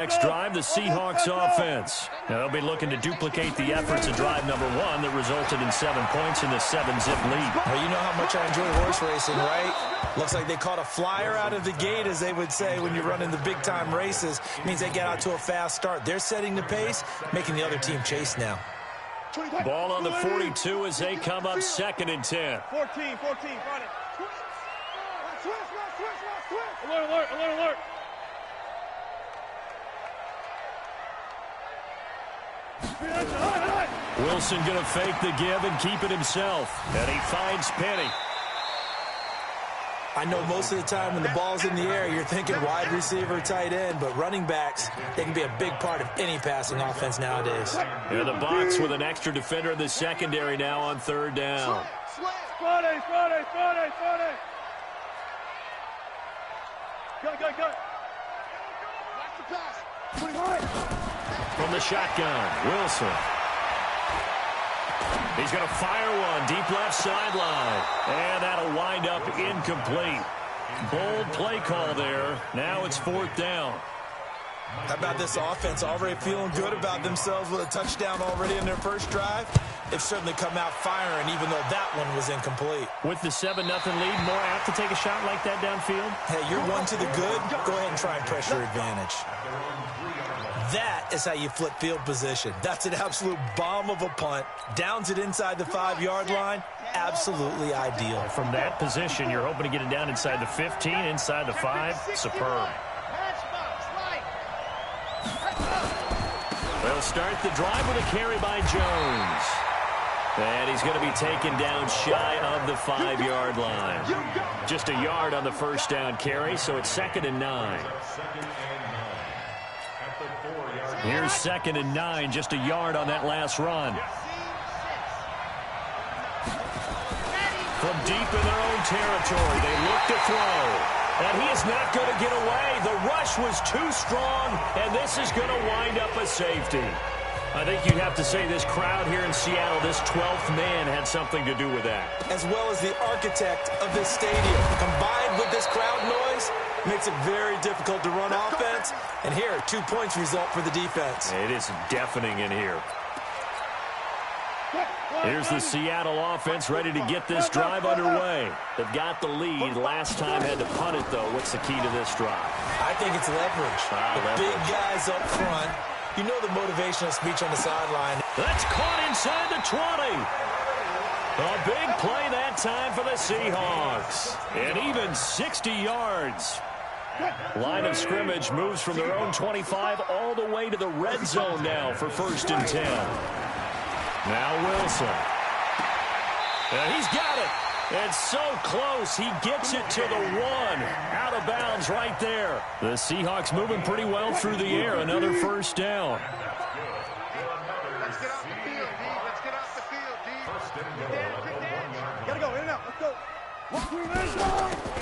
Next drive, the Seahawks offense. Now they'll be looking to duplicate the efforts of drive number 1 that resulted in 7 points in the 7-zip lead. Well, you know how much I enjoy horse racing, right? Looks like they caught a flyer out of the gate, as they would say when you're running the big-time races. It means they get out to a fast start. They're setting the pace, making the other team chase now. Ball on the 42 as they come up 2nd and 10. 14, run it. Switch. Alert. Wilson going to fake the give and keep it himself. And he finds Penny. I know most of the time when the ball's in the air, you're thinking wide receiver, tight end, but running backs, they can be a big part of any passing offense nowadays. In the box with an extra defender in the secondary now on 3rd down. Friday. Go. Watch the pass. From the shotgun, Wilson. He's going to fire one deep left sideline. And that'll wind up incomplete. Bold play call there. Now it's 4th down. How about this offense? Already feeling good about themselves with a touchdown already in their first drive. They've certainly come out firing, even though that one was incomplete. With the 7-0 lead, more apt to take a shot like that downfield? Hey, you're one to the good. Go ahead and try and press your advantage. That is how you flip field position. That's an absolute bomb of a punt. Downs it inside the 5-yard line. Absolutely ideal. From that position, you're hoping to get it down inside the 15, inside the 5. Superb. They'll start the drive with a carry by Jones. And he's going to be taken down shy of the 5-yard line. Just a yard on the first down carry, so it's 2nd and 9. Here's 2nd and 9, just a yard on that last run. From deep in their own territory, they look to throw. And he is not going to get away. The rush was too strong, and this is going to wind up a safety. I think you'd have to say this crowd here in Seattle, this 12th man, had something to do with that. As well as the architect of this stadium. Combined with this crowd noise, makes it very difficult to run offense. And here, 2 points result for the defense. It is deafening in here. Here's the Seattle offense ready to get this drive underway. They've got the lead. Last time had to punt it, though. What's the key to this drive? I think it's leverage. The big guys up front. You know the motivational speech on the sideline. That's caught inside the 20. A big play that time for the Seahawks. And even 60 yards. Line of scrimmage moves from their own 25 all the way to the red zone now for 1st and 10. Now Wilson. And he's got it. And so close, he gets it to the 1. Out of bounds right there. The Seahawks moving pretty well through the air. Another 1st down. Let's get off the field, D. Let's get off the field, D. Gotta go, in and out. Let's go.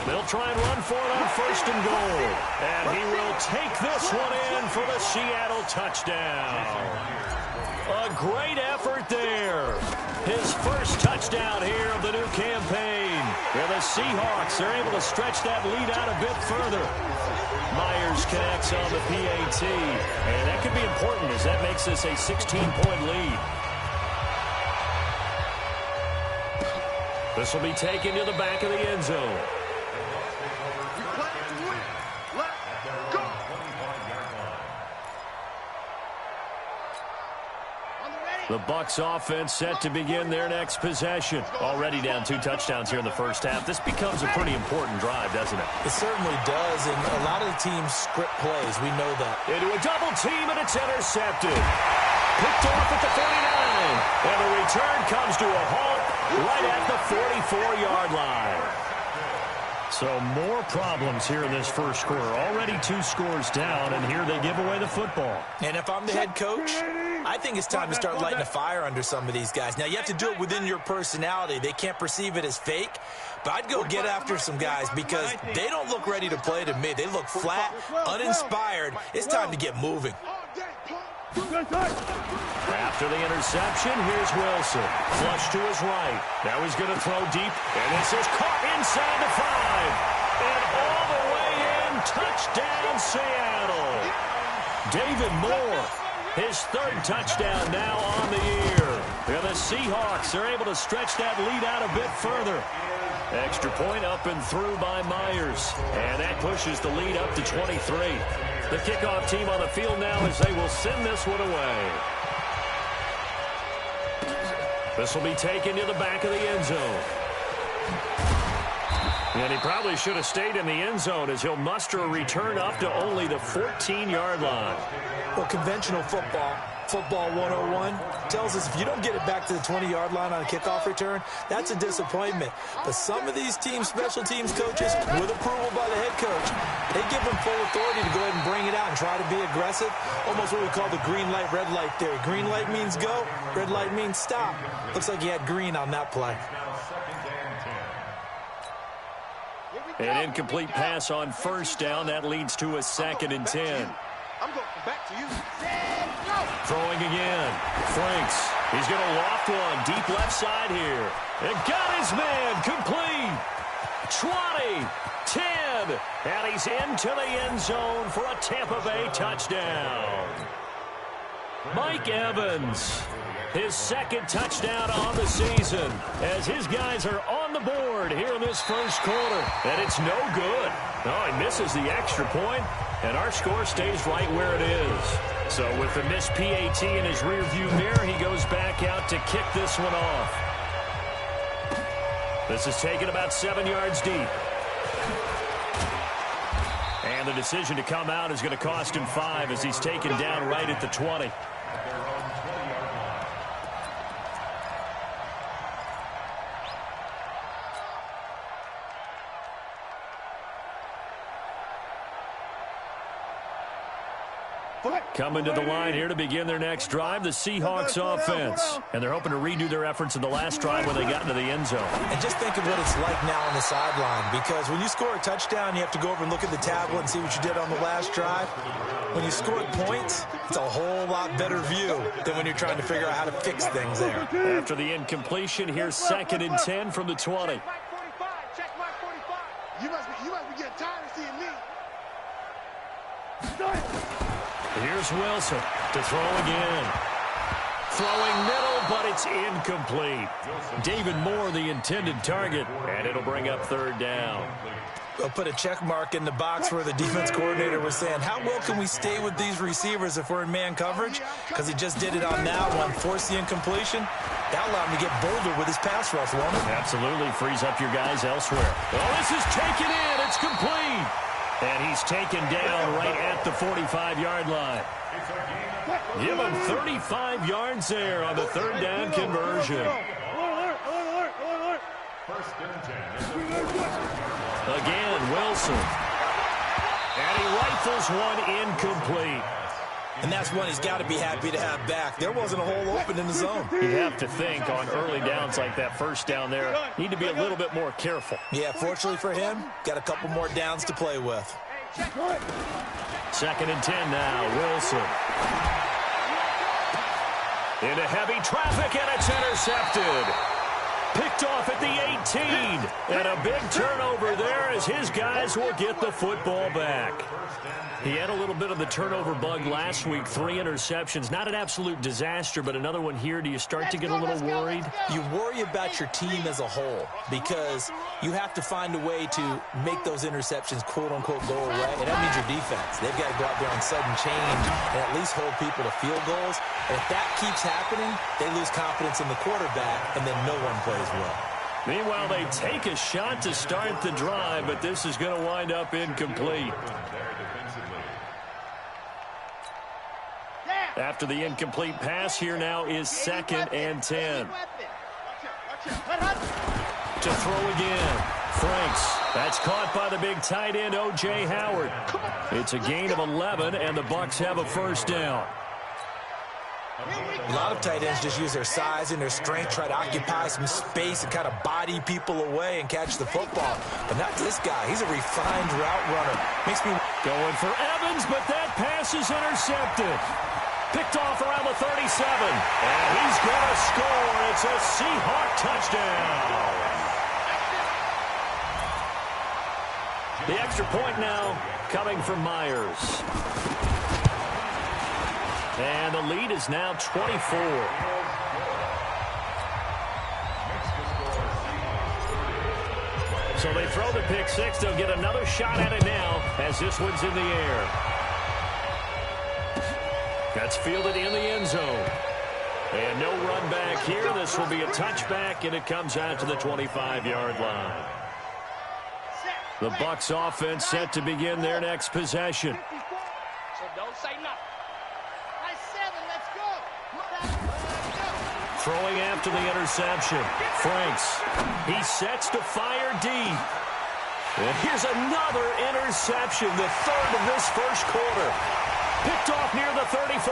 They'll try and run for it on 1st and goal. And he will take this one in for the Seattle touchdown. A great effort there. His first touchdown here of the new campaign. And the Seahawks are able to stretch that lead out a bit further. Myers connects on the PAT. And that could be important as that makes this a 16-point lead. This will be taken to the back of the end zone. The Bucs offense set to begin their next possession. Already down 2 touchdowns here in the first half. This becomes a pretty important drive, doesn't it? It certainly does, and a lot of the teams script plays. We know that. Into a double team, and it's intercepted. Picked off at the 49. And the return comes to a halt right at the 44-yard line. So more problems here in this first quarter. Already 2 scores down, and here they give away the football. And if I'm the head coach, I think it's time to start lighting a fire under some of these guys. Now, you have to do it within your personality. They can't perceive it as fake. But I'd go get after some guys because they don't look ready to play to me. They look flat, uninspired. It's time to get moving. After the interception, here's Wilson. Flush to his right. Now he's going to throw deep. And this is caught inside the 5. And all the way in. Touchdown, Seattle. David Moore, his third touchdown now on the year. And the Seahawks are able to stretch that lead out a bit further. Extra point up and through by Myers. And that pushes the lead up to 23. The kickoff team on the field now as they will send this one away. This will be taken to the back of the end zone. And he probably should have stayed in the end zone as he'll muster a return up to only the 14-yard line. Well, conventional football 101, tells us if you don't get it back to the 20-yard line on a kickoff return, that's a disappointment. But some of these special teams coaches, with approval by the head coach, they give them full authority to go ahead and bring it out and try to be aggressive. Almost what we call the green light, red light theory. Green light means go, red light means stop. Looks like he had green on that play. An incomplete pass on first down. That leads to a 2nd and 10. I'm going back to you. Throwing again. Franks. He's going to loft one. Deep left side here. And got his man. Complete. 20. 10. And he's into the end zone for a Tampa Bay touchdown. Mike Evans. His 2nd touchdown on the season as his guys are on the board here in this first quarter. And it's no good. Oh, he misses the extra point, and our score stays right where it is. So with the missed PAT in his rearview mirror, he goes back out to kick this one off. This is taken about 7 yards deep. And the decision to come out is going to cost him 5 as he's taken down right at the 20. Coming to the line here to begin their next drive, the Seahawks offense. And they're hoping to redo their efforts in the last drive when they got into the end zone. And just think of what it's like now on the sideline, because when you score a touchdown, you have to go over and look at the tablet and see what you did on the last drive. When you score points, it's a whole lot better view than when you're trying to figure out how to fix things there. After the incompletion, here's 2nd and 10 from the 20. Check my 45. You must be getting tired of seeing me. Here's Wilson to throw again. Throwing middle, but it's incomplete. David Moore, the intended target, and it'll bring up 3rd down. They'll put a check mark in the box where the defense coordinator was saying, how well can we stay with these receivers if we're in man coverage? Because he just did it on that one, forced the incompletion. That allowed him to get bolder with his pass rush, won't it? Absolutely, frees up your guys elsewhere. Well, this is taken in. It's complete. And he's taken down right at the 45-yard line. Give him 35 yards there on the 3rd down conversion. Again, Wilson. And he rifles one incomplete. And that's one he's got to be happy to have back. There wasn't a hole open in the zone. You'd have to think on early downs like that first down there, need to be a little bit more careful. Yeah, fortunately for him, got a couple more downs to play with. 2nd and 10 now, Wilson. Into heavy traffic, and it's intercepted. Picked off at the 18. And a big turnover there as his guys will get the football back. He had a little bit of the turnover bug last week, 3 interceptions. Not an absolute disaster, but another one here. Do you start to get a little worried? You worry about your team as a whole because you have to find a way to make those interceptions, quote-unquote, go away. And that means your defense. They've got to go out there on sudden change and at least hold people to field goals. And if that keeps happening, they lose confidence in the quarterback, and then no one plays well. Meanwhile, they take a shot to start the drive, but this is going to wind up incomplete. After the incomplete pass, here now is 2nd and 10. To throw again. Franks. That's caught by the big tight end, O.J. Howard. It's a gain of 11, and the Bucs have a first down. A lot of tight ends just use their size and their strength, try to occupy some space and kind of body people away and catch the football. But not this guy. He's a refined route runner. Makes me going for Evans, but that pass is intercepted. Picked off around the 37. And he's going to score. It's a Seahawk touchdown. The extra point now coming from Myers. And the lead is now 24. So they throw the pick six. They'll get another shot at it now as this one's in the air. That's fielded in the end zone. And no run back here. This will be a touchback, and it comes out to the 25-yard line. The Bucs offense set to begin their next possession. So don't say nothing. Nice 7, let's go. Throwing after the interception. Franks. He sets to fire deep. And here's another interception, the third of this first quarter. Picked off near the 34.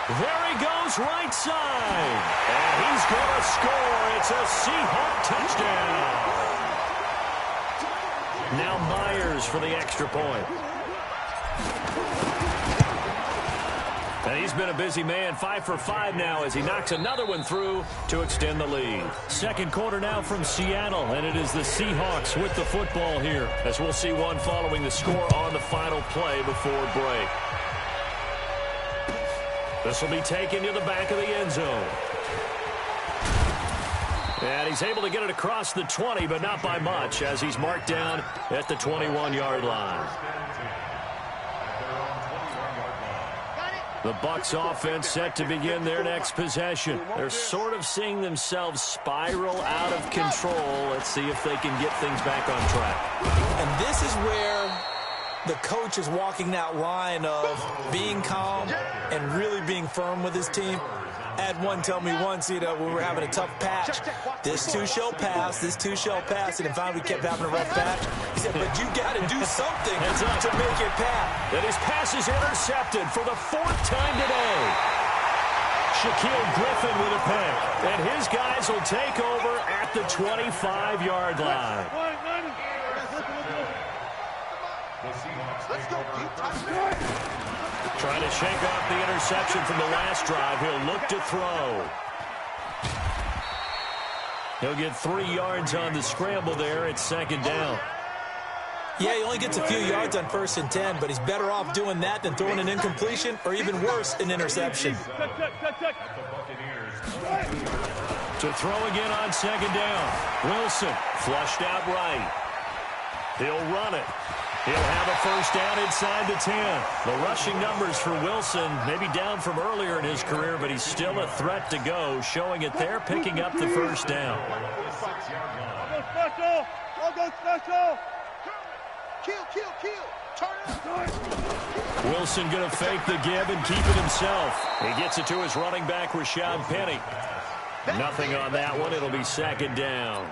There he goes right side. And he's going to score. It's a Seahawk touchdown. Now Myers for the extra point. And he's been a busy man, 5 for 5 now as he knocks another one through to extend the lead. Second quarter now from Seattle, and it is the Seahawks with the football here, as we'll see one following the score on the final play before break. This will be taken to the back of the end zone. And he's able to get it across the 20, but not by much, as he's marked down at the 21-yard line. The Bucs offense set to begin their next possession. They're sort of seeing themselves spiral out of control. Let's see if they can get things back on track. And this is where the coach is walking that line of being calm and really being firm with his team. I had one tell me once, when we were having a tough patch, this too shall pass, this too shall pass, and finally we kept having a rough patch. He said, but you got to do something to make it pass. And his pass is intercepted for the 4th time today. Shaquille Griffin with a pick, and his guys will take over at the 25-yard line. Let's go deep. Trying to shake off the interception from the last drive. He'll look to throw. He'll get 3 yards on the scramble there. It's second down. Yeah, he only gets a few yards on 1st and 10, but he's better off doing that than throwing an incompletion or even worse, an interception. To throw again on second down. Wilson flushed out right. He'll run it. He'll have a first down inside the 10. The rushing numbers for Wilson maybe down from earlier in his career, but he's still a threat to go, showing it there, picking up the first down. I'll go special. Kill. Turn up. Wilson going to fake the give and keep it himself. He gets it to his running back, Rashad Penny. Nothing on that one. It'll be second down.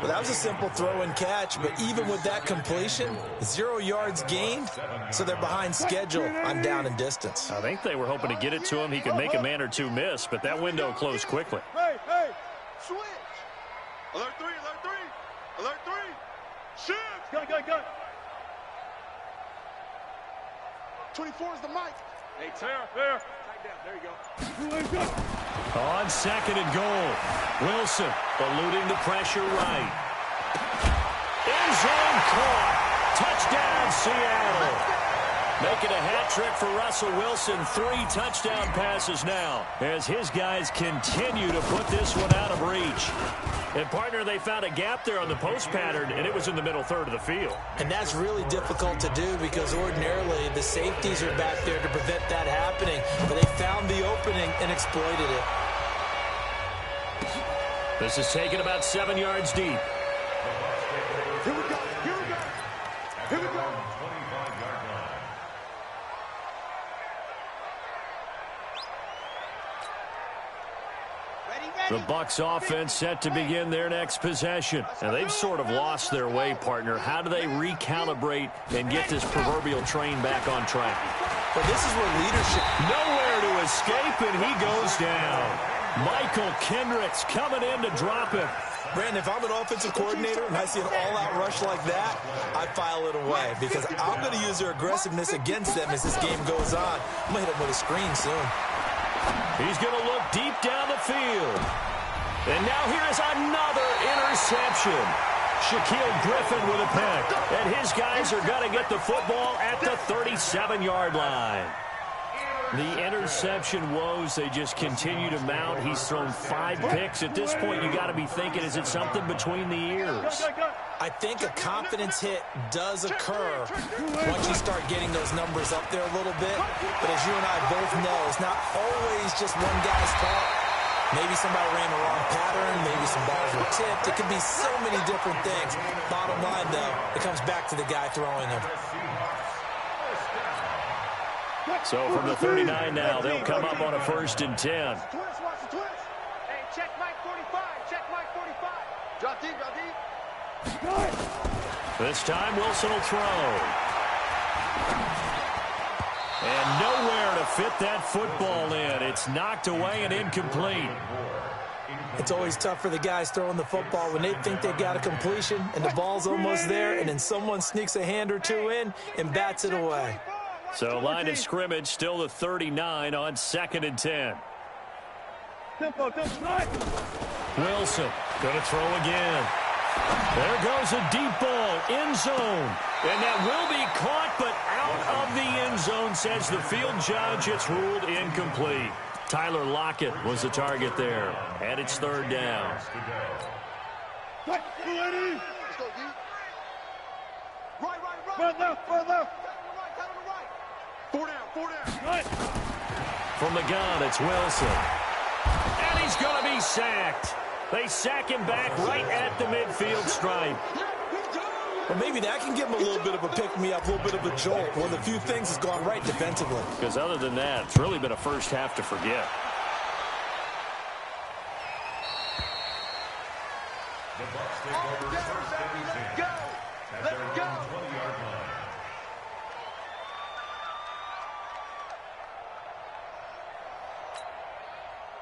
Well, that was a simple throw and catch, but even with that completion, 0 yards gained, so they're behind schedule on down and distance. I think they were hoping to get it to him. He could make a man or two miss, but that window closed quickly. Hey, switch. Alert 3. Shift. Go. 24 is the mic. Hey, there. Tight down. There you go. On second and goal, Wilson eluding the pressure right. End zone caught. Touchdown, Seattle. Making a hat trick for Russell Wilson. 3 touchdown passes now as his guys continue to put this one out of reach. And, partner, they found a gap there on the post pattern, and it was in the middle third of the field. And that's really difficult to do because ordinarily the safeties are back there to prevent that happening. But they found the opening and exploited it. This is taken about 7 yards deep. Here we go. The Bucs offense set to begin their next possession. And they've sort of lost their way, partner. How do they recalibrate and get this proverbial train back on track? Well, this is where leadership... Nowhere to escape, and he goes down. Michael Kendricks coming in to drop him. Brandon, if I'm an offensive coordinator and I see an all-out rush like that, I file it away because I'm going to use their aggressiveness against them as this game goes on. I'm going to hit them with a screen soon. He's going to look deep down the field. And now here is another interception. Shaquille Griffin with a pick. And his guys are going to get the football at the 37-yard line. The interception woes, they just continue to mount. He's thrown 5 picks. At this point, you got to be thinking, is it something between the ears? I think a confidence hit does occur once you start getting those numbers up there a little bit. But as you and I both know, it's not always just one guy's fault. Maybe somebody ran the wrong pattern. Maybe some balls were tipped. It could be so many different things. Bottom line, though, it comes back to the guy throwing them. So from the 39 now, they'll come up on a 1st and 10. Hey, check Mike 45. Check Mike 45. Drop deep, drop deep. This time, Wilson will throw. And nowhere to fit that football in. It's knocked away and incomplete. It's always tough for the guys throwing the football when they think they got a completion and the ball's almost there, and then someone sneaks a hand or two in and bats it away. So line of scrimmage still the 39 on 2nd and 10. Wilson going to throw again. There goes a deep ball, end zone. And that will be caught, but out of the end zone, says the field judge. It's ruled incomplete. Tyler Lockett was the target there. And it's 3rd down. Let's go, D. Right left, right left. 4 down, 4 down. From the gun, it's Wilson. And he's going to be sacked. They sack him back right at the midfield stripe. Well, maybe that can give him a little bit of a pick-me-up, a little bit of a jolt. One of the few things that's gone right defensively. Because other than that, it's really been a first half to forget.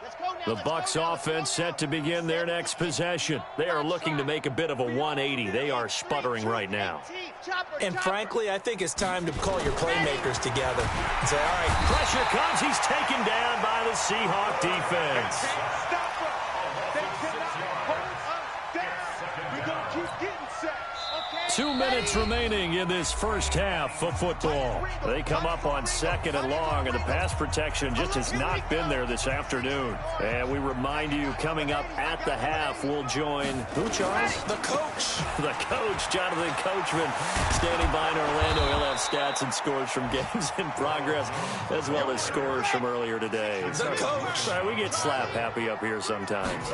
Let's go. The Bucs offense set to begin their next possession. They are looking to make a bit of a 180. They are sputtering right now. And frankly, I think it's time to call your playmakers together and say, all right. Pressure comes. He's taken down by the Seahawk defense. 2 minutes remaining in this first half of football. They come up on 2nd and long, and the pass protection just has not been there this afternoon. And we remind you, coming up at the half, we'll join who, Charles? The coach. The coach, Jonathan Coachman, standing by in Orlando. He'll have stats and scores from games in progress, as well as scores from earlier today. The coach. Sorry, we get slap happy up here sometimes.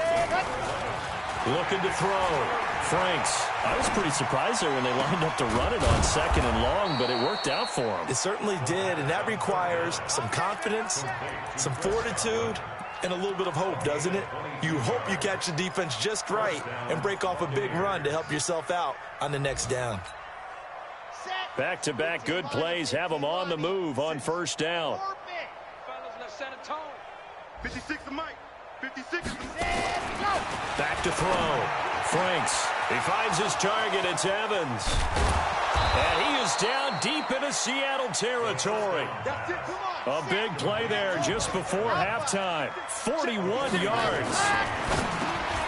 Looking to throw. Franks. I was pretty surprised there when they lined up to run it on 2nd and long, but it worked out for him. It certainly did, and that requires some confidence, some fortitude, and a little bit of hope, doesn't it? You hope you catch the defense just right and break off a big run to help yourself out on the next down. Back-to-back good plays have them on the move on 1st down. 56 to Mike. 56. Back to throw. Franks. He finds his target. It's Evans. And he is down deep into Seattle territory. A big play there just before halftime. 41 yards.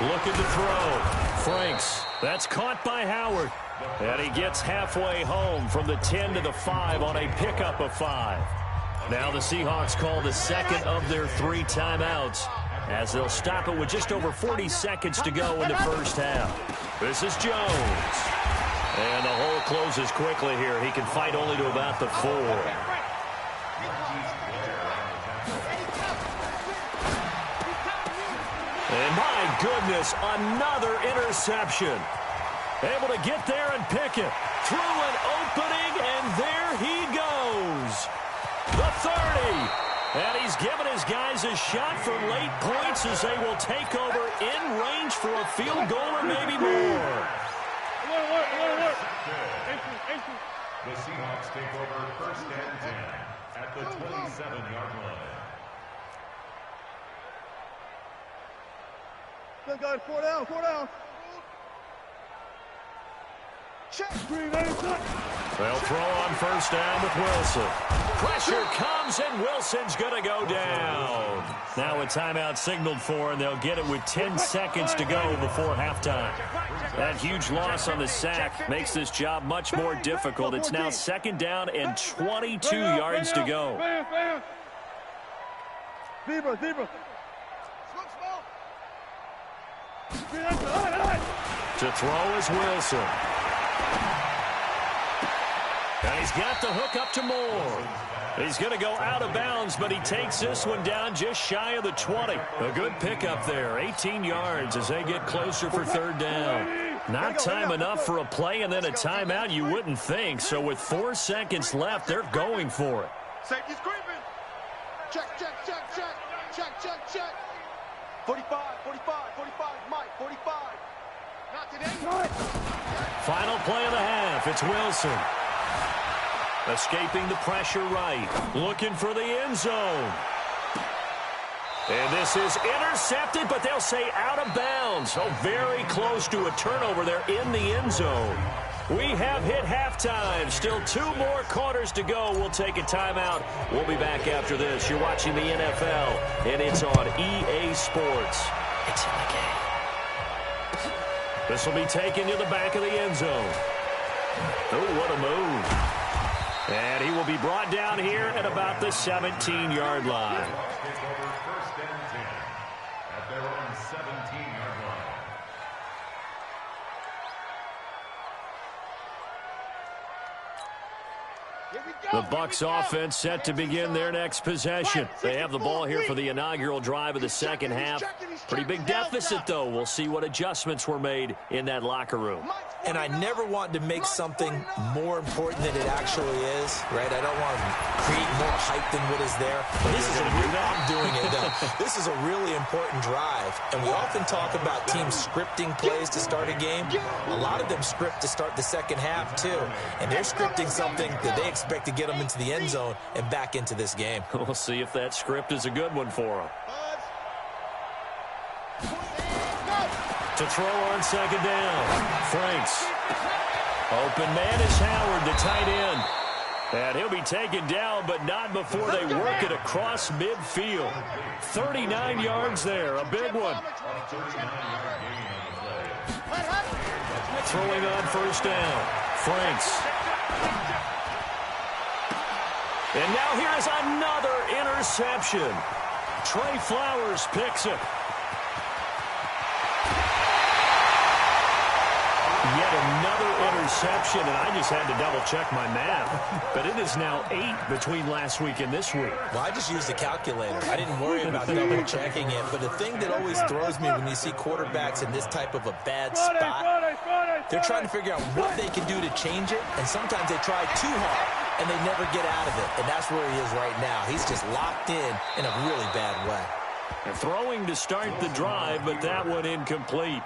Looking to throw. Franks. That's caught by Howard. And he gets halfway home from the 10 to the 5 on a pickup of 5. Now the Seahawks call the 2nd of their 3 timeouts, as they'll stop it with just over 40 seconds to go in the first half. This is Jones. And the hole closes quickly here. He can fight only to about the 4. And my goodness, another interception. Able to get there and pick it. Through an opening, and there he goes. The 30. And he's given his guys a shot for late points as they will take over in range for a field goal or maybe more. The Seahawks take over 1st and 10 at the 27-yard line. Good guys, 4 down, 4 down. Check. They'll throw on 1st down with Wilson. Pressure comes, and Wilson's going to go down. Now a timeout signaled for, and they'll get it with 10 seconds to go before halftime. That huge loss on the sack makes this job much more difficult. It's now 2nd down and 22 yards to go. Zebra. To throw is Wilson. And he's got the hook up to Moore. He's going to go out of bounds, but he takes this one down just shy of the 20. A good pickup there, 18 yards as they get closer for third down. Not time enough for a play and then a timeout, you wouldn't think. So with 4 seconds left, they're going for it. Safety's creeping. Check. 45, Mike, 45. Not today. Final play of the half, it's Wilson. Escaping the pressure right. Looking for the end zone. And this is intercepted, but they'll say out of bounds. So very close to a turnover there in the end zone. We have hit halftime. Still 2 more quarters to go. We'll take a timeout. We'll be back after this. You're watching the NFL, and it's on EA Sports. It's in the game. This will be taken to the back of the end zone. Oh, what a move. And he will be brought down here at about the 17-yard line. First and 10 at their own 17-yard line. The Bucs offense set to begin their next possession. They have the ball here for the inaugural drive of the second half. Pretty big deficit, though. We'll see what adjustments were made in that locker room. And I never want to make something more important than it actually is, right? I don't want to create more hype than what is there. But this is I'm doing it, though. This is a really important drive. And we often talk about teams scripting plays to start a game. A lot of them script to start the second half, too. And they're scripting something that they expect to get them into the end zone and back into this game. We'll see if that script is a good one for them. To throw on second down. Franks. Open man is Howard, the tight end. And he'll be taken down, but not before they work it across midfield. 39 yards there, a big one. Throwing on first down. Franks. And now here is another interception. Trey Flowers picks it. Yet another interception, and I just had to double-check my math. But it is now 8 between last week and this week. Well, I just used a calculator. I didn't worry about double-checking it. But the thing that always throws me when you see quarterbacks in this type of a bad spot, they're trying to figure out what they can do to change it, and sometimes they try too hard, and they never get out of it. And that's where he is right now. He's just locked in a really bad way. They're throwing to start the drive, but that one incomplete.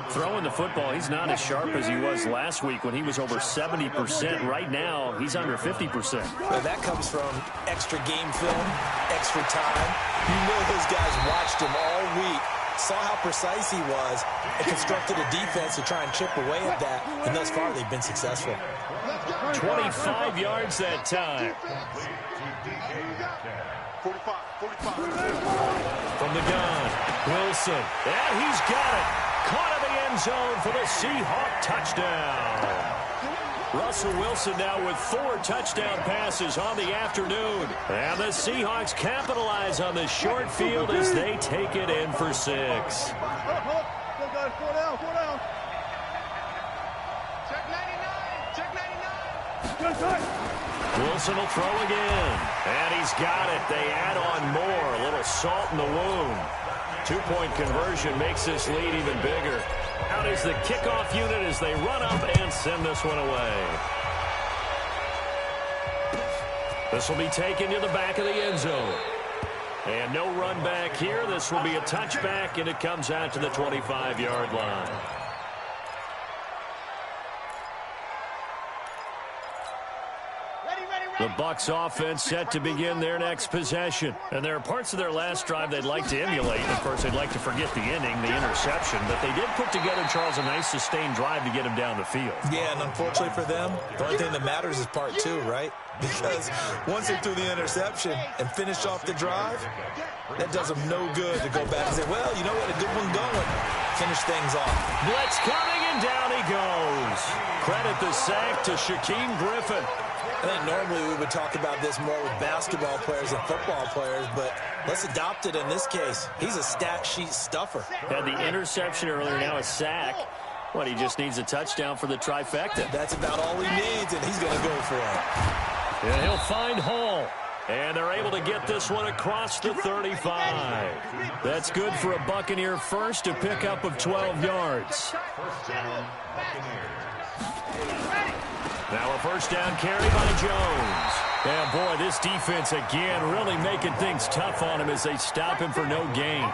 Throwing the football, he's not as sharp as he was last week when he was over 70%. Right now, he's under 50%. Well, that comes from extra game film, extra time. You know those guys watched him all week, saw how precise he was, and constructed a defense to try and chip away at that. And thus far, they've been successful. 25 yards that time. 45. From the gun, Wilson, and he's got it. Caught in the end zone for the Seahawk touchdown. Russell Wilson now with 4 touchdown passes on the afternoon. And the Seahawks capitalize on the short field as they take it in for 6. Check 99. Wilson will throw again. And he's got it. They add on more. A little salt in the wound. 2-point conversion makes this lead even bigger. Out is the kickoff unit as they run up and send this one away. This will be taken to the back of the end zone. And no run back here. This will be a touchback, and it comes out to the 25-yard line. The Bucs offense set to begin their next possession. And there are parts of their last drive they'd like to emulate. Of course, they'd like to forget the inning, the interception. But they did put together, Charles, a nice sustained drive to get him down the field. Yeah, and unfortunately for them, the only thing that matters is part 2, right? Because once they threw the interception and finished off the drive, that does them no good to go back and say, well, you know what, a good one going. Finish things off. Blitz coming, and And down he goes. Credit the sack to Shaquem Griffin. I think normally we would talk about this more with basketball players and football players, but let's adopt it in this case. He's a stat sheet stuffer. Had the interception earlier, now a sack. What, he just needs a touchdown for the trifecta. That's about all he needs, and he's going to go for it. And he'll find Hall. And they're able to get this one across the 35. That's good for a Buccaneer first, a pickup of 12 yards. First down, Buccaneers. Now a first down carry by Jones. And boy, this defense again really making things tough on him as they stop him for no gain.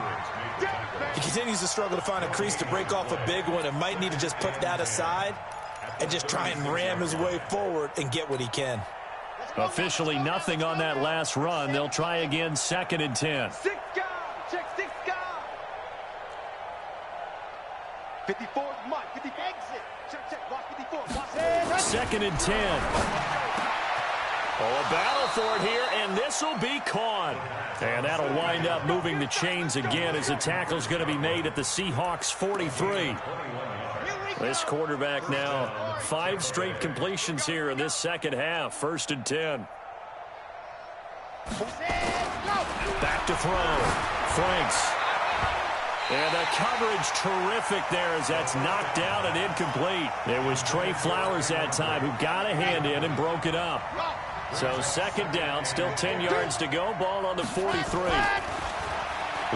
He continues to struggle to find a crease to break off a big one and might need to just put that aside and just try and ram his way forward and get what he can. Officially nothing on that last run. They'll try again, 2nd and 10. 6 guard. Check 6 guard. 54 is Mike. 50 exit. Check. Watch 54. Watch 2nd and 10. Oh, a battle for it here, and this will be caught. And that'll wind up moving the chains again as the tackle's going to be made at the Seahawks 43. This quarterback now 5 straight completions here in this second half. 1st and 10. Back to throw. Franks. And the coverage terrific there as that's knocked down and incomplete. It was Trey Flowers that time who got a hand in and broke it up. So 2nd down, still 10 yards to go. Ball on the 43.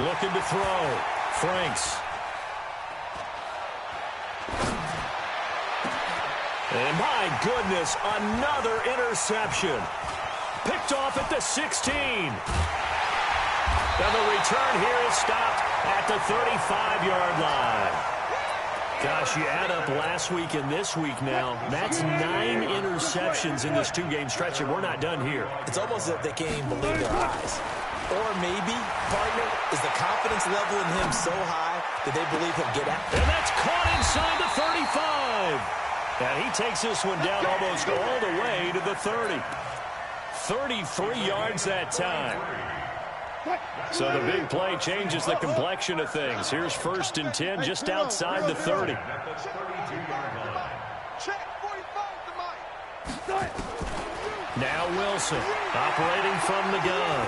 Looking to throw. Franks. And my goodness, another interception. Picked off at the 16. And the return here is stopped at the 35-yard line. Gosh, you add up last week and this week now, that's 9 interceptions in this 2-game stretch, and we're not done here. It's almost as if they can't even believe their eyes. Or maybe, partner, is the confidence level in him so high that they believe he'll get out. And that's caught inside the 35. And he takes this one down almost all the way to the 30. 33 yards that time. So the big play changes the complexion of things. Here's 1st and 10 just outside the 30. Now Wilson operating from the gun.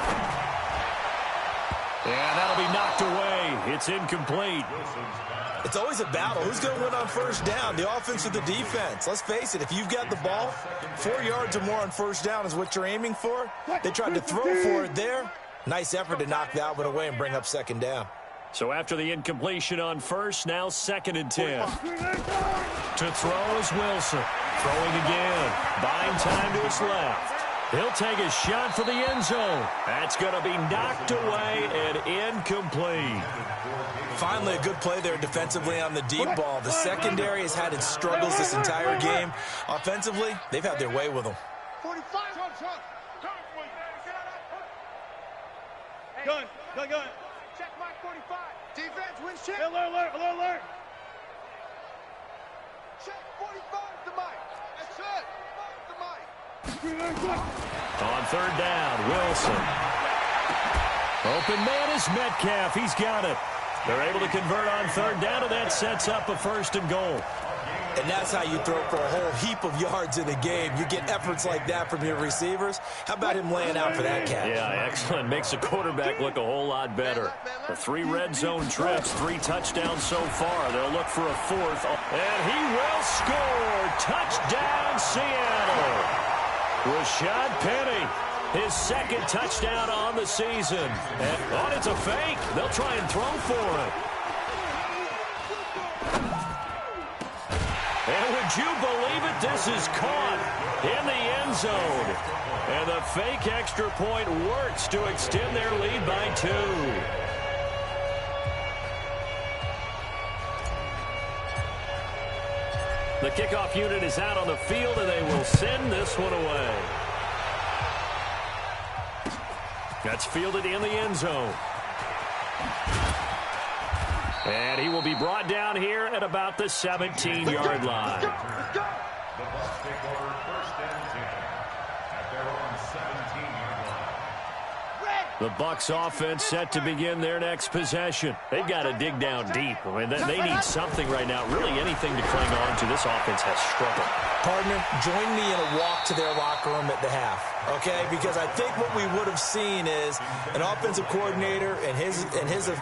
And that'll be knocked away. It's incomplete. It's always a battle. Who's going to win on 1st down, the offense or the defense? Let's face it, if you've got the ball, 4 yards or more on 1st down is what you're aiming for. They tried to throw for it there. Nice effort to knock that one away and bring up 2nd down. So after the incompletion on 1st, now 2nd and 10. To throw is Wilson. Throwing again. Buying time to his left. He'll take a shot for the end zone. That's going to be knocked away and incomplete. Finally, a good play there defensively on the deep ball. The secondary has had its struggles this entire game. Offensively, they've had their way with them. 45. Gun. Check Mike 45. Defense, wins check. Alert. Check 45 to Mike. That's it. On 3rd down, Wilson. Open man is Metcalf. He's got it. They're able to convert on 3rd down, and that sets up a 1st and goal. And that's how you throw for a whole heap of yards in a game. You get efforts like that from your receivers. How about him laying out for that catch? Yeah, excellent. Makes the quarterback look a whole lot better. The 3 red zone trips, 3 touchdowns so far. They'll look for a 4th. And he will score. Touchdown, Seattle. Rashad Penny, his 2nd touchdown on the season. And it's a fake. They'll try and throw for it. And would you believe it? This is caught in the end zone. And the fake extra point works to extend their lead by 2. The kickoff unit is out on the field, and they will send this one away. That's fielded in the end zone. And he will be brought down here at about the 17-yard line. The Bucs take over 1st and 10 at their own 17-yard line. The Bucs offense set to begin their next possession. They've got to dig down deep. I mean, they need something right now, really anything to cling on to. This offense has struggled. Partner, join me in a walk to their locker room at the half, okay? Because I think what we would have seen is an offensive coordinator and his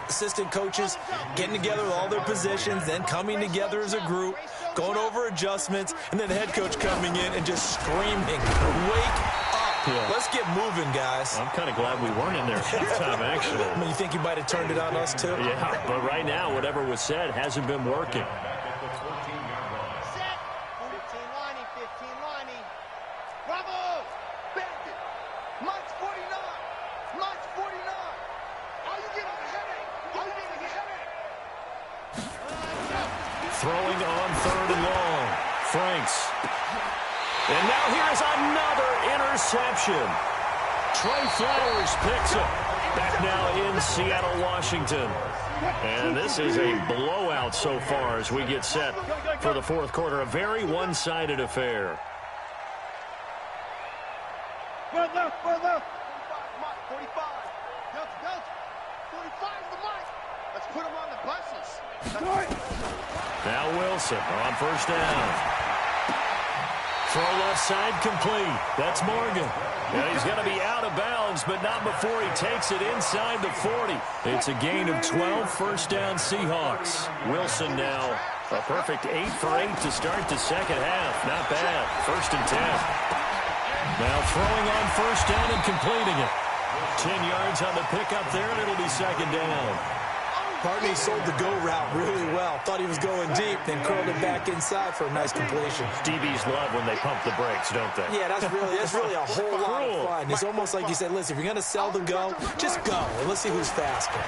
assistant coaches getting together with all their positions, then coming together as a group, going over adjustments, and then the head coach coming in and just screaming, "Wake up. Yeah. Let's get moving, guys." I'm kind of glad we weren't in there at that time, actually. I mean, you think you might have turned it on us, too? Yeah, but right now, whatever was said hasn't been working. Throwing on 3rd and long. Franks. And now here's another interception. Trey Flowers picks it. Back now in Seattle, Washington. And this is a blowout so far as we get set for the fourth quarter. A very one-sided affair. 45. 45 is the mic. Let's put him on the buses. Now Wilson on 1st down. Throw left side complete. That's Morgan. And he's going to be out of bounds, but not before he takes it inside the 40. It's a gain of 12, 1st down Seahawks. Wilson now a perfect 8 for 8 to start the second half. Not bad. 1st and 10. Now throwing on 1st down and completing it. 10 yards on the pickup there, and it'll be 2nd down. Partney sold the go route really well. Thought he was going deep, then curled it back inside for a nice completion. DBs love when they pump the brakes, don't they? Yeah, that's really a whole lot of fun. It's almost like you said, listen, if you're going to sell the go, just go, and let's see who's faster.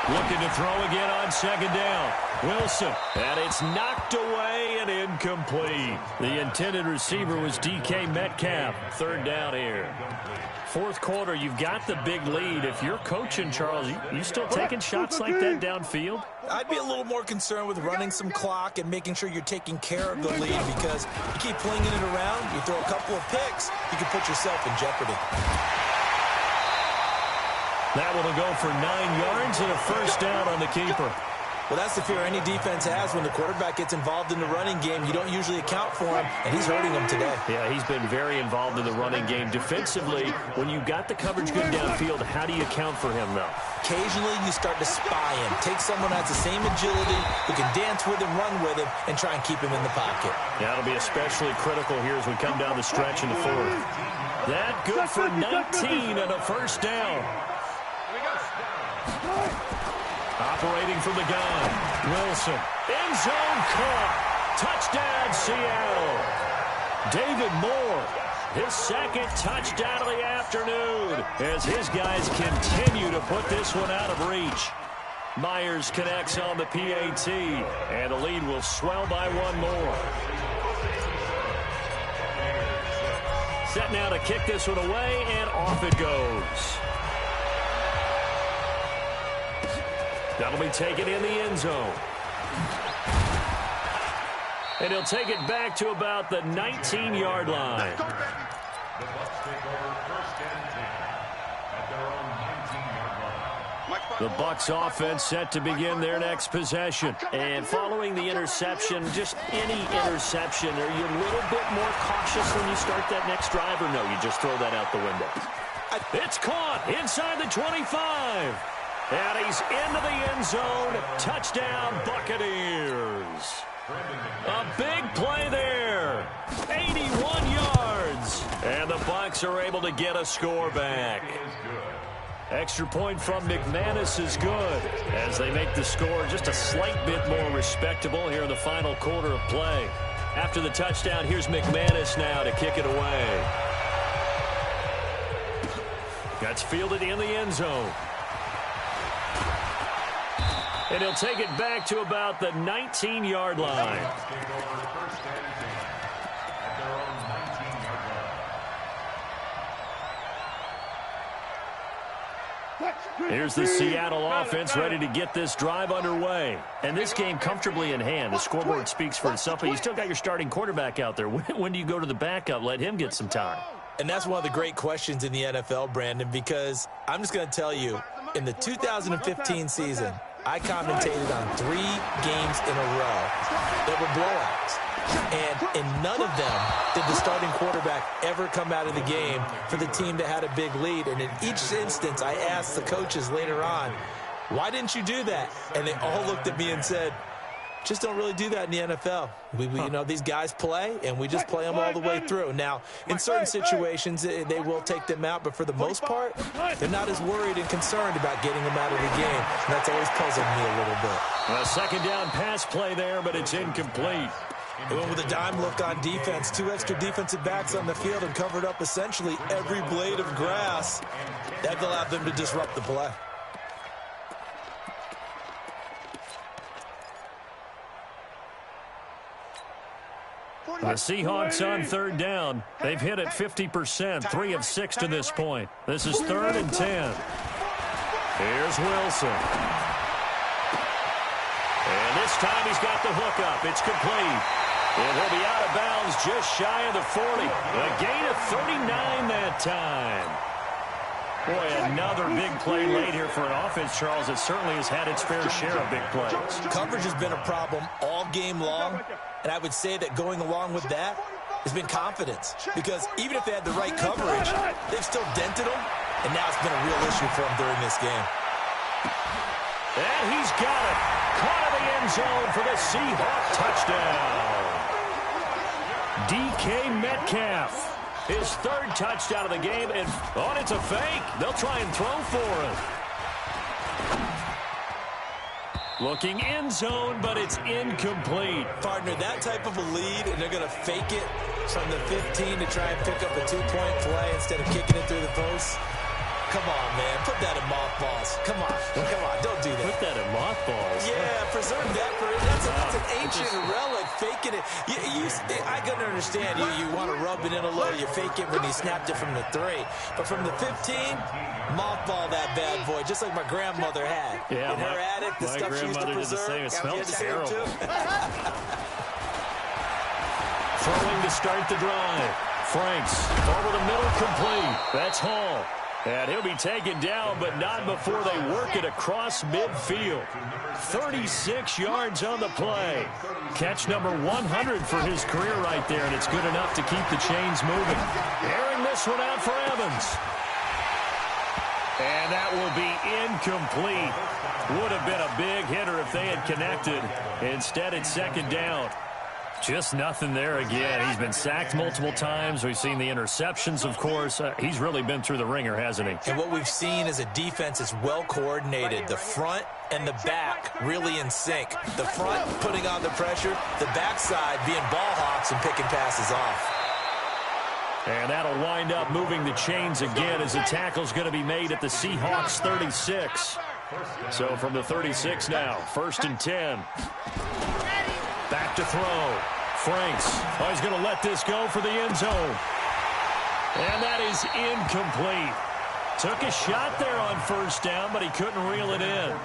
Looking to throw again on 2nd down. Wilson, and it's knocked away and incomplete. The intended receiver was DK Metcalf. 3rd down here. Fourth quarter, you've got the big lead. If you're coaching, Charles, you still taking shots like that downfield? I'd be a little more concerned with running some clock and making sure you're taking care of the lead, because you keep flinging it around, you throw a couple of picks, you can put yourself in jeopardy. That one will go for 9 yards and a 1st down on the keeper. Well, that's the fear any defense has when the quarterback gets involved in the running game. You don't usually account for him, and he's hurting them today. Yeah, he's been very involved in the running game. Defensively, when you've got the coverage good downfield, how do you account for him, though? Occasionally, you start to spy him. Take someone who has the same agility, who can dance with him, run with him, and try and keep him in the pocket. Yeah, that'll be especially critical here as we come down the stretch in the fourth. That good for 19 and a 1st down. Operating from the gun, Wilson, end zone caught, touchdown Seattle. David Moore, his 2nd touchdown of the afternoon as his guys continue to put this one out of reach. Myers connects on the PAT, and the lead will swell by 1 more. Set now to kick this one away, and off it goes. That'll be taken in the end zone. And he'll take it back to about the 19-yard line. The Bucs take over 1st and 10 at their own 19-yard line. The Bucs offense set to begin their next possession. And following the interception, just any interception, are you a little bit more cautious when you start that next drive, or no, you just throw that out the window? It's caught inside the 25. And he's into the end zone. Touchdown, Buccaneers. A big play there. 81 yards. And the Bucs are able to get a score back. Extra point from McManus is good as they make the score just a slight bit more respectable here in the final quarter of play. After the touchdown, here's McManus now to kick it away. That's fielded in the end zone. And he'll take it back to about the 19-yard line. Here's the Seattle offense ready to get this drive underway. And this game comfortably in hand. The scoreboard speaks for itself, but you still got your starting quarterback out there. When do you go to the backup? Let him get some time. And that's one of the great questions in the NFL, Brandon, because I'm just going to tell you, in the 2015 season, I commentated on 3 games in a row that were blowouts. And in none of them did the starting quarterback ever come out of the game for the team that had a big lead. And in each instance, I asked the coaches later on, why didn't you do that? And they all looked at me and said, just don't really do that in the NFL. We you know, these guys play, and we just play them all the way through. Now, in certain situations, they will take them out, but for the most part, they're not as worried and concerned about getting them out of the game. And that's always puzzled me a little bit. A second down pass play there, but it's incomplete. They went with a dime look on defense. 2 extra defensive backs on the field and covered up essentially every blade of grass. That allowed them to disrupt the play. The Seahawks on third down. They've hit it 50%, 3 of 6 to this point. This is 3rd and 10. Here's Wilson. And this time he's got the hook up. It's complete. And he'll be out of bounds just shy of the 40. A gain of 39 that time. Boy, another big play late here for an offense, Charles, that certainly has had its fair share of big plays. Coverage has been a problem all game long, and I would say that going along with that has been confidence, because even if they had the right coverage, they've still dented them, and now it's been a real issue for them during this game. And he's got it. Caught in the end zone for the Seahawk touchdown. DK Metcalf. His 3rd touchdown of the game, and it's a fake. They'll try and throw for it. Looking end zone, but it's incomplete. Partner, that type of a lead, and they're going to fake it from the 15 to try and pick up a 2-point play instead of kicking it through the post. Come on, man. Put that in mothballs. Come on. Don't do that. Put that in mothballs. Yeah, preserve that. That's an ancient relic. Faking it. I can understand. You want to rub it in a little. You fake it when you snapped it from the 3. But from the 15, mothball that bad boy, just like my grandmother had. Yeah, in her attic, the stuff she used to preserve. It smells terrible. Throwing to start the drive. Franks over the middle, complete. That's Hall. And he'll be taken down, but not before they work it across midfield. 36 yards on the play. Catch number 100 for his career right there, and it's good enough to keep the chains moving. Airing this one out for Evans. And that will be incomplete. Would have been a big hitter if they had connected. Instead, it's 2nd down. Just nothing there again. He's been sacked multiple times. We've seen the interceptions, of course. He's really been through the ringer, hasn't he? And what we've seen is a defense is well coordinated. The front and the back really in sync. The front putting on the pressure, the backside being ball hawks and picking passes off. And that'll wind up moving the chains again as the tackle's going to be made at the Seahawks 36. So from the 36 now, 1st and 10. Back to throw. Franks. Oh, he's going to let this go for the end zone. And that is incomplete. Took a shot there on 1st down, but he couldn't reel it in.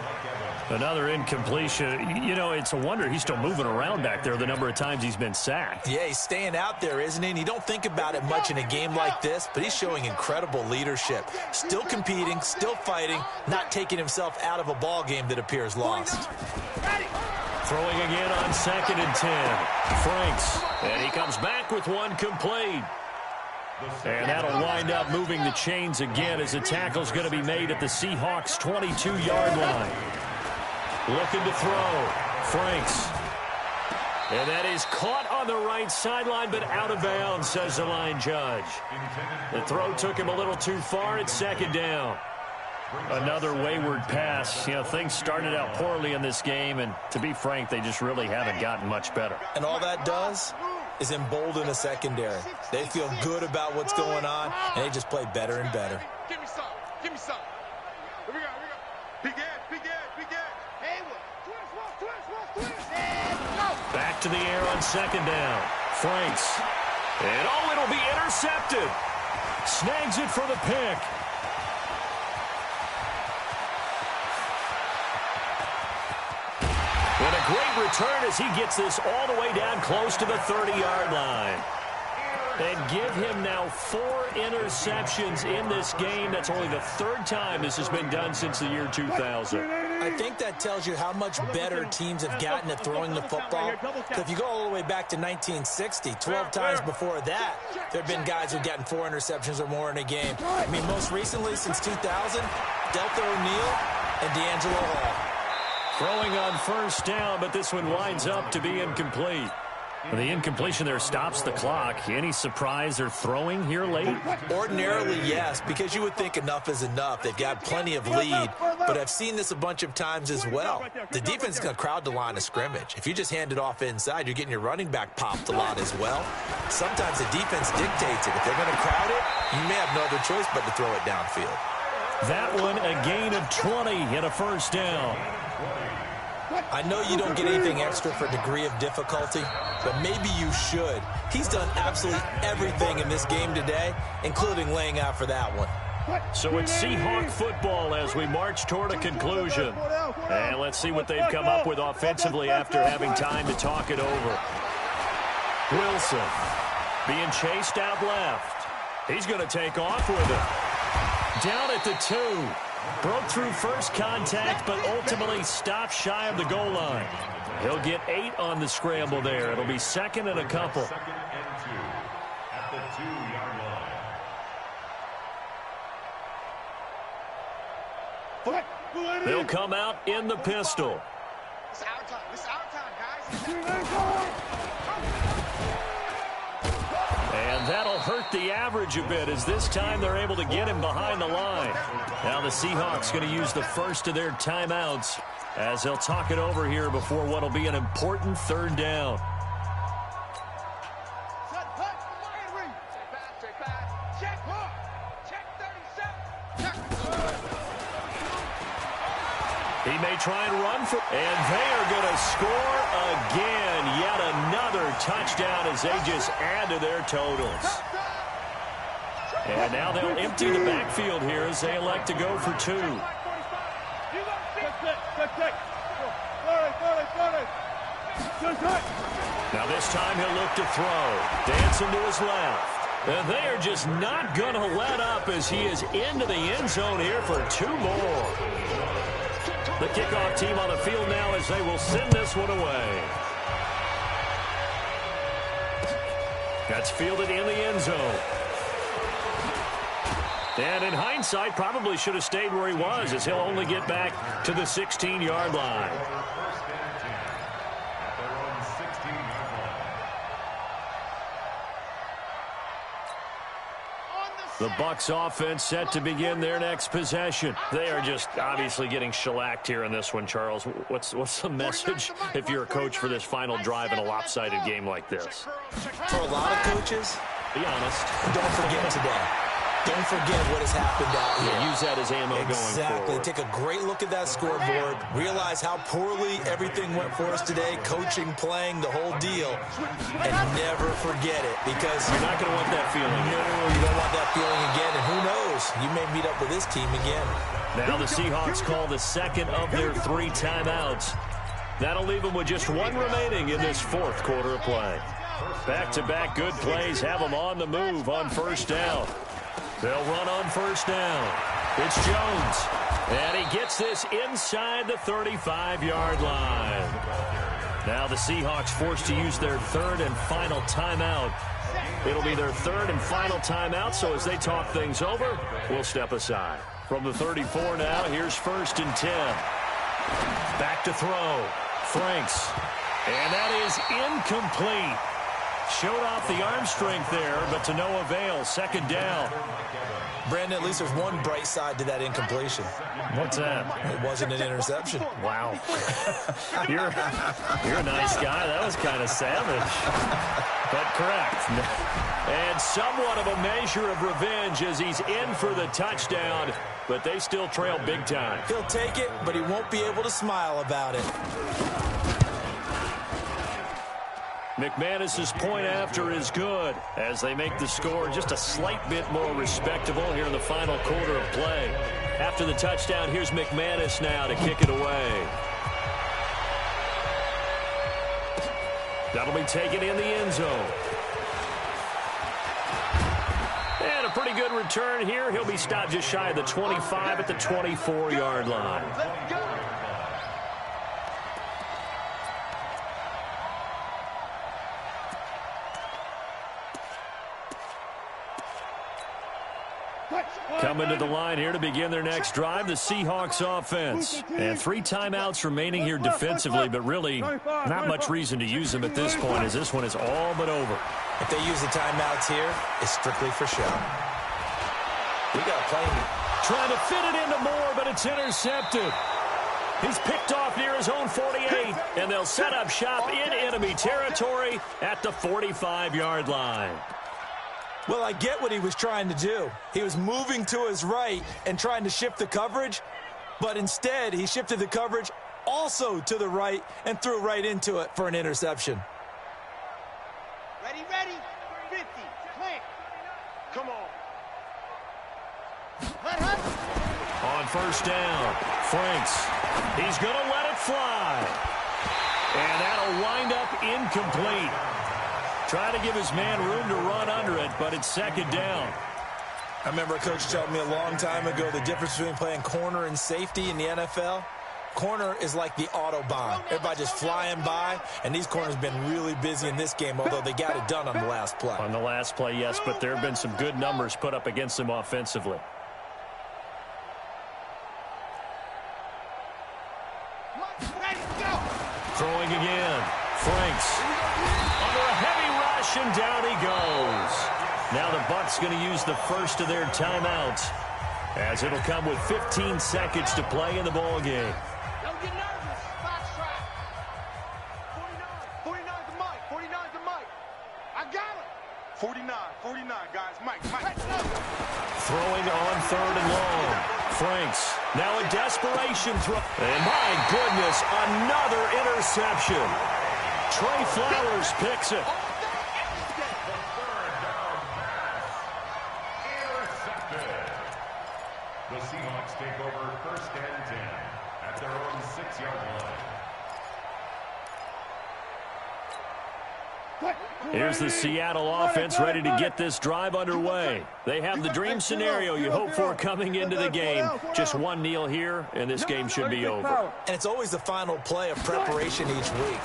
Another incompletion. You know, it's a wonder he's still moving around back there the number of times he's been sacked. Yeah, he's staying out there, isn't he? And you don't think about it much in a game like this, but he's showing incredible leadership. Still competing, still fighting, not taking himself out of a ball game that appears lost. Throwing again on 2nd and 10. Franks. And he comes back with one complete. And that'll wind up moving the chains again as the tackle's going to be made at the Seahawks 22-yard line. Looking to throw. Franks. And that is caught on the right sideline, but out of bounds, says the line judge. The throw took him a little too far. It's 2nd down. Another wayward pass. You know, things started out poorly in this game, and to be frank, they just really haven't gotten much better. And all that does is embolden a secondary. They feel good about what's going on, and they just play better and better. Give me some. Give me some. Here we go. Big Ed. Twist. Back to the air on 2nd down. Franks. And it'll be intercepted. Snags it for the pick. And a great return as he gets this all the way down close to the 30-yard line. And give him now 4 interceptions in this game. That's only the 3rd time this has been done since the year 2000. I think that tells you how much better teams have gotten at throwing the football. So if you go all the way back to 1960, 12 times before that, there have been guys who've gotten 4 interceptions or more in a game. I mean, most recently, since 2000, Delta O'Neal and D'Angelo Hall. Throwing on first down, but this one winds up to be incomplete. And the incompletion there stops the clock. Any surprise or throwing here late? Ordinarily, yes, because you would think enough is enough. They've got plenty of lead, but I've seen this a bunch of times as well. The defense is going to crowd the line of scrimmage. If you just hand it off inside, you're getting your running back popped a lot as well. Sometimes the defense dictates it. If they're going to crowd it, you may have no other choice but to throw it downfield. That one, a gain of 20 and a first down. I know you don't get anything extra for degree of difficulty, but maybe you should. He's done absolutely everything in this game today, including laying out for that one. So it's Seahawk football as we march toward a conclusion. And let's see what they've come up with offensively after having time to talk it over. Wilson being chased out left. He's going to take off with it. Down at the 2. Broke through first contact, but ultimately stopped shy of the goal line. He'll get 8 on the scramble there. It'll be 2nd and a couple. 2nd and 2 at the 2-yard line. They'll come out in the pistol. It's our time. It's our time, guys. And that'll hurt the average a bit as this time they're able to get him behind the line. Now the Seahawks going to use the first of their timeouts as they'll talk it over here before what will be an important 3rd down. He may try and run for, and they are going to score again. Yet another touchdown as they just add to their totals. And now they'll empty the backfield here as they elect to go for 2. Now this time he'll look to throw. Dancing to his left. And they are just not going to let up as he is into the end zone here for 2 more. The kickoff team on the field now as they will send this one away. That's fielded in the end zone. And in hindsight, probably should have stayed where he was as he'll only get back to the 16-yard line. The Bucs offense set to begin their next possession. They are just obviously getting shellacked here in this one, Charles. What's the message if you're a coach for this final drive in a lopsided game like this? For a lot of coaches, be honest. Don't forget today. Don't forget what has happened out here. Yeah, use that as ammo going Exactly. forward. Take a great look at that scoreboard. Realize how poorly everything went for us today. Coaching, playing, the whole deal. And never forget it because you're not going to want that feeling. No, you don't want that feeling again. And who knows? You may meet up with this team again. Now the Seahawks call the 2nd of their 3 timeouts. That'll leave them with just 1 remaining in this 4th quarter of play. Back-to-back good plays have them on the move on first down. They'll run on first down. It's Jones. And he gets this inside the 35-yard line. Now the Seahawks forced to use their 3rd and final timeout. It'll be their 3rd and final timeout, so as they talk things over, we'll step aside. From the 34 now, here's 1st and 10. Back to throw. Franks. And that is incomplete. Showed off the arm strength there, but to no avail. 2nd down. Brandon, at least there's one bright side to that incompletion. What's that? It wasn't an interception. Wow. You're a nice guy. That was kind of savage. But correct. And somewhat of a measure of revenge as he's in for the touchdown, but they still trail big time. He'll take it, but he won't be able to smile about it. McManus's point after is good as they make the score just a slight bit more respectable here in the final quarter of play. After the touchdown, here's McManus now to kick it away. That'll be taken in the end zone. pretty good return here. He'll be stopped just shy of the 25 at the 24-yard line. Let's go. Coming to the line here to begin their next drive, the Seahawks offense. And 3 timeouts remaining here defensively, but really not much reason to use them at this point as this one is all but over. If they use the timeouts here, it's strictly for show. We got a play. Trying to fit it into Moore, but it's intercepted. He's picked off near his own 48, and they'll set up shop in enemy territory at the 45-yard line. Well, I get what he was trying to do. He was moving to his right and trying to shift the coverage, but instead he shifted the coverage also to the right and threw right into it for an interception. Ready, 50, plant. Come on. On first down, Franks. He's going to let it fly. And that'll wind up incomplete. Trying to give his man room to run under it, but it's second down. I remember a coach telling me a long time ago the difference between playing corner and safety in the NFL. Corner is like the Autobahn. Everybody just flying by, and these corners have been really busy in this game, although they got it done on the last play. On the last play, yes, but there have been some good numbers put up against them offensively. Throwing again. Franks. Under a heavy rush, and down he goes. Now the Bucs going to use the first of their timeouts, as it'll come with 15 seconds to play in the ball game. Don't get nervous. Box track. 49. 49's the mic. 49's the mic. I got it. 49, guys. Mike. Throwing on third and long. Franks. Now a desperation throw. And my goodness, another interception. Trey Flowers picks it. The Seahawks take over first and 10 at their own 6-yard line. Here's the Seattle offense ready to get this drive underway. They have the dream scenario you hope for coming into the game. Just one kneel here, and this game should be over. And it's always the final play of preparation each week.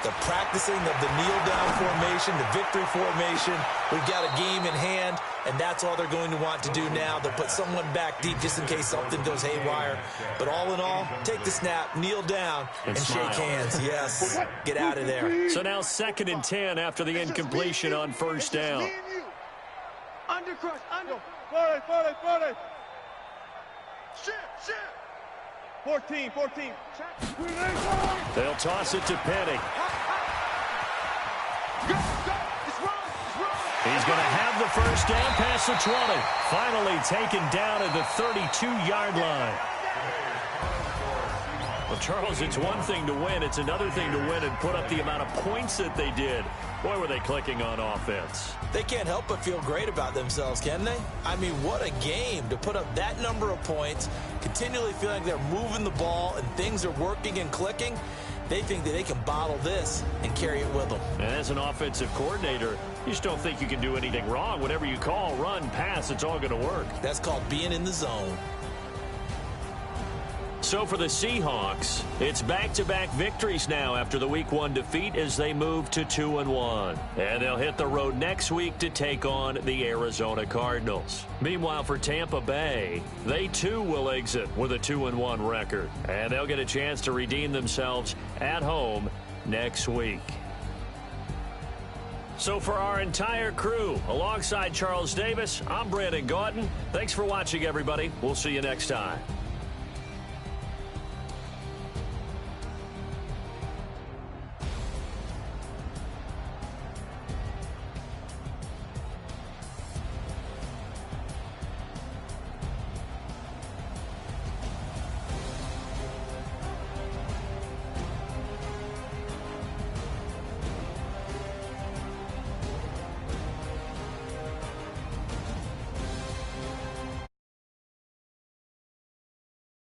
The practicing of the kneel-down formation, the victory formation. We've got a game in hand, and that's all they're going to want to do now. They'll put someone back deep just in case something goes haywire. But all in all, take the snap, kneel down, and shake hands. Yes, get out of there. So now 2nd and 10 after the incompletion on first down. Under crush, under. 40. Shit. 14. They'll toss it to Penny. Go. It's wrong. He's going to have the first down past the 20. Finally taken down at the 32-yard line. Well, Charles, it's one thing to win. It's another thing to win and put up the amount of points that they did. Boy, were they clicking on offense. They can't help but feel great about themselves, can they? I mean, what a game to put up that number of points, continually feeling they're moving the ball and things are working and clicking. They think that they can bottle this and carry it with them. And as an offensive coordinator, you just don't think you can do anything wrong. Whatever you call, run, pass, it's all going to work. That's called being in the zone. So for the Seahawks, it's back-to-back victories now after the Week 1 defeat as they move to 2-1. And they'll hit the road next week to take on the Arizona Cardinals. Meanwhile, for Tampa Bay, they too will exit with a 2-1 record. And they'll get a chance to redeem themselves at home next week. So for our entire crew, alongside Charles Davis, I'm Brandon Gautin. Thanks for watching, everybody. We'll see you next time.